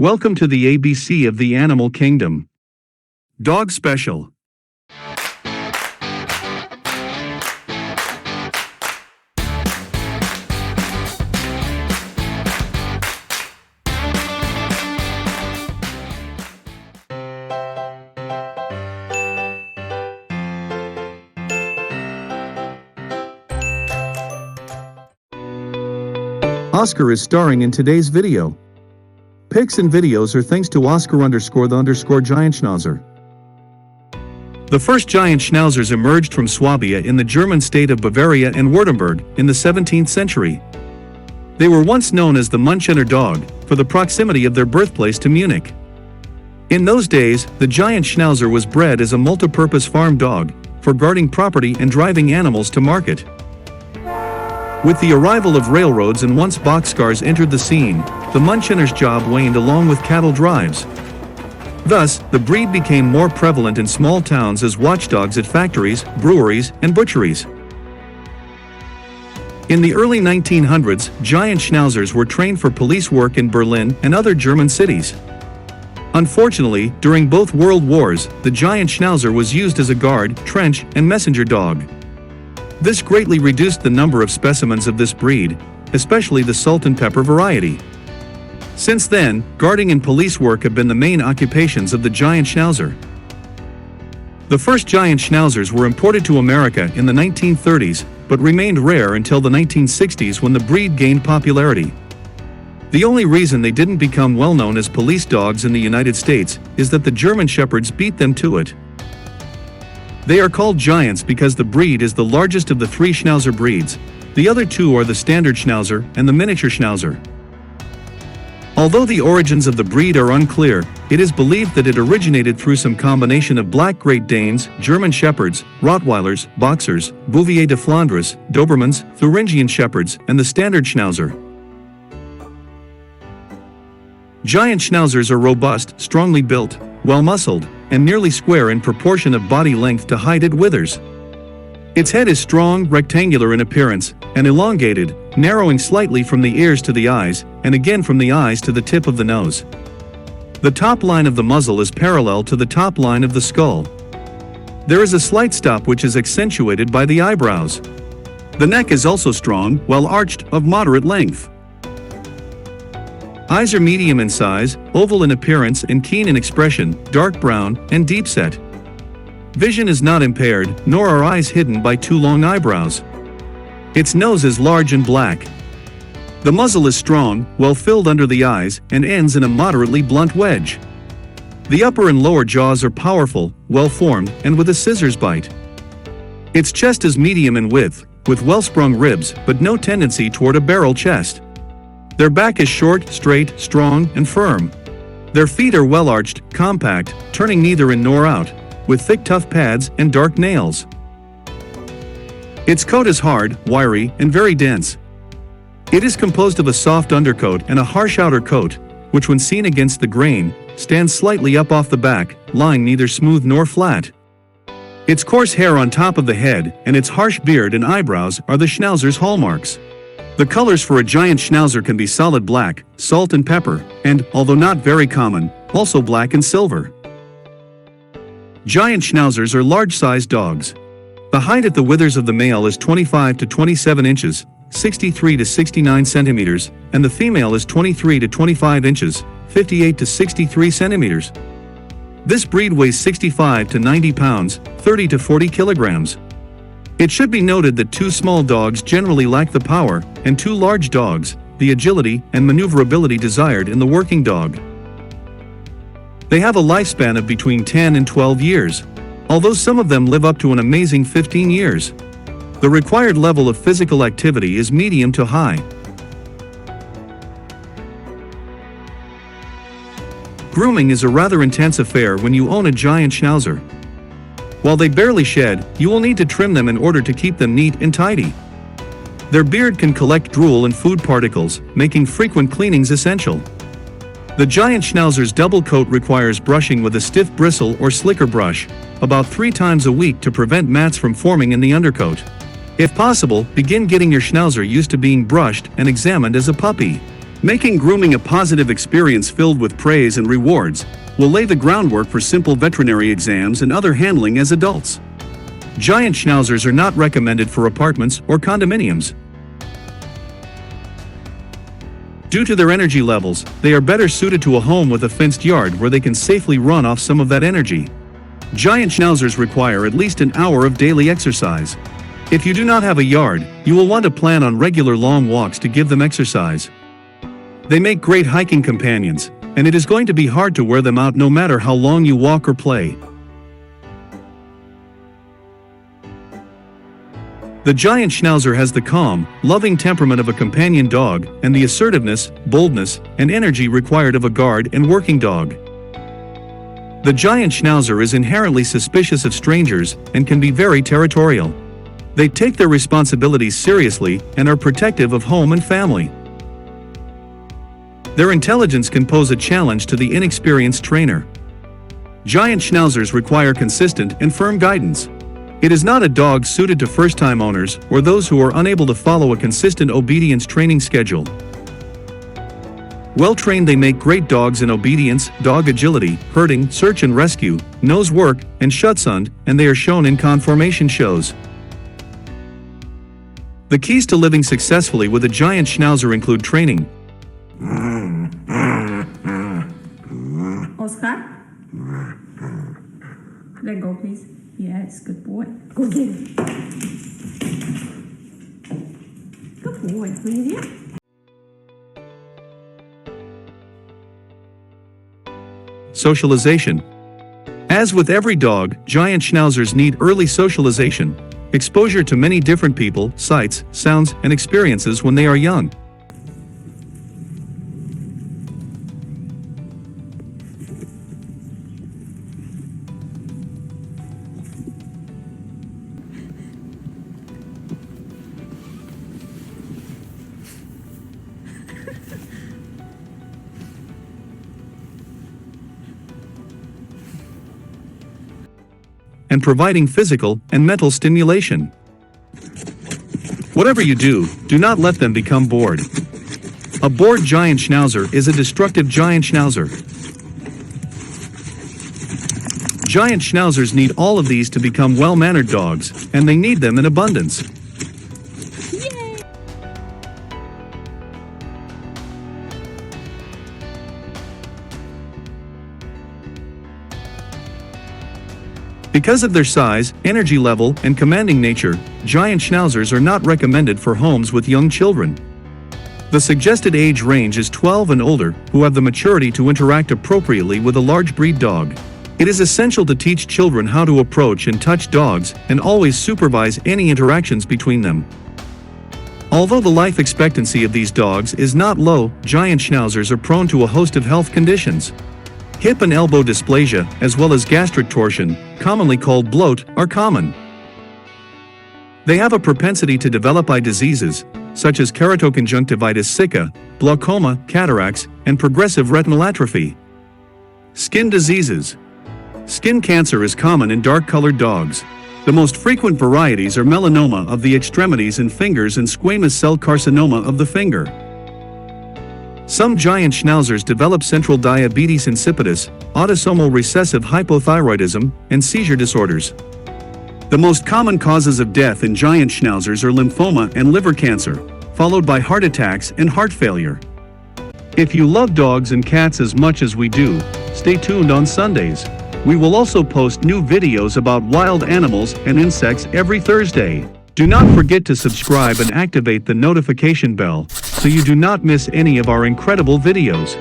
Welcome to the ABC of the Animal Kingdom. Dog Special. Oscar is starring in today's video. Pics and videos are thanks to Oscar_the_giant Schnauzer. The first giant Schnauzers emerged from Swabia in the German state of Bavaria and Württemberg in the 17th century. They were once known as the Münchener dog, for the proximity of their birthplace to Munich. In those days, the giant Schnauzer was bred as a multipurpose farm dog, for guarding property and driving animals to market. With the arrival of railroads and once boxcars entered the scene, the Münchener's job waned along with cattle drives. Thus, the breed became more prevalent in small towns as watchdogs at factories, breweries, and butcheries. In the early 1900s, giant Schnauzers were trained for police work in Berlin and other German cities. Unfortunately, during both World Wars, the giant Schnauzer was used as a guard, trench, and messenger dog. This greatly reduced the number of specimens of this breed, especially the salt and pepper variety. Since then, guarding and police work have been the main occupations of the giant Schnauzer. The first giant Schnauzers were imported to America in the 1930s, but remained rare until the 1960s when the breed gained popularity. The only reason they didn't become well known as police dogs in the United States is that the German Shepherds beat them to it. They are called giants because the breed is the largest of the three Schnauzer breeds. The other two are the standard Schnauzer and the miniature Schnauzer. Although the origins of the breed are unclear, it is believed that it originated through some combination of Black Great Danes, German Shepherds, Rottweilers, Boxers, Bouvier de Flandres, Dobermans, Thuringian Shepherds, and the standard Schnauzer. Giant Schnauzers are robust, strongly built, well-muscled, and nearly square in proportion of body length to height it withers. Its head is strong, rectangular in appearance, and elongated, narrowing slightly from the ears to the eyes, and again from the eyes to the tip of the nose. The top line of the muzzle is parallel to the top line of the skull. There is a slight stop which is accentuated by the eyebrows. The neck is also strong, well-arched, of moderate length. Eyes are medium in size, oval in appearance and keen in expression, dark brown, and deep-set. Vision is not impaired, nor are eyes hidden by two long eyebrows. Its nose is large and black. The muzzle is strong, well-filled under the eyes, and ends in a moderately blunt wedge. The upper and lower jaws are powerful, well-formed, and with a scissors bite. Its chest is medium in width, with well-sprung ribs, but no tendency toward a barrel chest. Their back is short, straight, strong, and firm. Their feet are well-arched, compact, turning neither in nor out, with thick tough pads and dark nails. Its coat is hard, wiry, and very dense. It is composed of a soft undercoat and a harsh outer coat, which when seen against the grain, stands slightly up off the back, lying neither smooth nor flat. Its coarse hair on top of the head and its harsh beard and eyebrows are the Schnauzer's hallmarks. The colors for a giant Schnauzer can be solid black, salt and pepper, and, although not very common, also black and silver. Giant Schnauzers are large-sized dogs. The height at the withers of the male is 25 to 27 inches, 63 to 69 centimeters, and the female is 23 to 25 inches, 58 to 63 centimeters. This breed weighs 65 to 90 pounds, 30 to 40 kilograms. It should be noted that two small dogs generally lack the power, and two large dogs, the agility and maneuverability desired in the working dog. They have a lifespan of between 10 and 12 years, although some of them live up to an amazing 15 years. The required level of physical activity is medium to high. Grooming is a rather intense affair when you own a giant Schnauzer. While they barely shed, you will need to trim them in order to keep them neat and tidy. Their beard can collect drool and food particles, making frequent cleanings essential. The giant Schnauzer's double coat requires brushing with a stiff bristle or slicker brush, about 3 times a week to prevent mats from forming in the undercoat. If possible, begin getting your Schnauzer used to being brushed and examined as a puppy. Making grooming a positive experience filled with praise and rewards will lay the groundwork for simple veterinary exams and other handling as adults. Giant Schnauzers are not recommended for apartments or condominiums. Due to their energy levels, they are better suited to a home with a fenced yard where they can safely run off some of that energy. Giant Schnauzers require at least an hour of daily exercise. If you do not have a yard, you will want to plan on regular long walks to give them exercise. They make great hiking companions, and it is going to be hard to wear them out no matter how long you walk or play. The Giant Schnauzer has the calm, loving temperament of a companion dog and the assertiveness, boldness, and energy required of a guard and working dog. The Giant Schnauzer is inherently suspicious of strangers and can be very territorial. They take their responsibilities seriously and are protective of home and family. Their intelligence can pose a challenge to the inexperienced trainer. Giant Schnauzers require consistent and firm guidance. It is not a dog suited to first-time owners or those who are unable to follow a consistent obedience training schedule. Well-trained, they make great dogs in obedience, dog agility, herding, search and rescue, nose work, and schutzhund, and they are shown in conformation shows. The keys to living successfully with a Giant Schnauzer include training. Oscar? Let go, please. Yes, good boy. Go get it. Good boy, please. Yeah. Socialization. As with every dog, Giant Schnauzers need early socialization, exposure to many different people, sights, sounds, and experiences when they are young. And providing physical and mental stimulation. Whatever you do, do not let them become bored. A bored Giant Schnauzer is a destructive Giant Schnauzer. Giant Schnauzers need all of these to become well-mannered dogs, and they need them in abundance. Because of their size, energy level, and commanding nature, Giant Schnauzers are not recommended for homes with young children. The suggested age range is 12 and older, who have the maturity to interact appropriately with a large breed dog. It is essential to teach children how to approach and touch dogs, and always supervise any interactions between them. Although the life expectancy of these dogs is not low, Giant Schnauzers are prone to a host of health conditions. Hip and elbow dysplasia, as well as gastric torsion, commonly called bloat, are common. They have a propensity to develop eye diseases, such as keratoconjunctivitis sicca, glaucoma, cataracts, and progressive retinal atrophy. Skin diseases. Skin cancer is common in dark-colored dogs. The most frequent varieties are melanoma of the extremities and fingers and squamous cell carcinoma of the finger. Some Giant Schnauzers develop central diabetes insipidus, autosomal recessive hypothyroidism, and seizure disorders. The most common causes of death in Giant Schnauzers are lymphoma and liver cancer, followed by heart attacks and heart failure. If you love dogs and cats as much as we do, stay tuned on Sundays. We will also post new videos about wild animals and insects every Thursday. Do not forget to subscribe and activate the notification bell so you do not miss any of our incredible videos.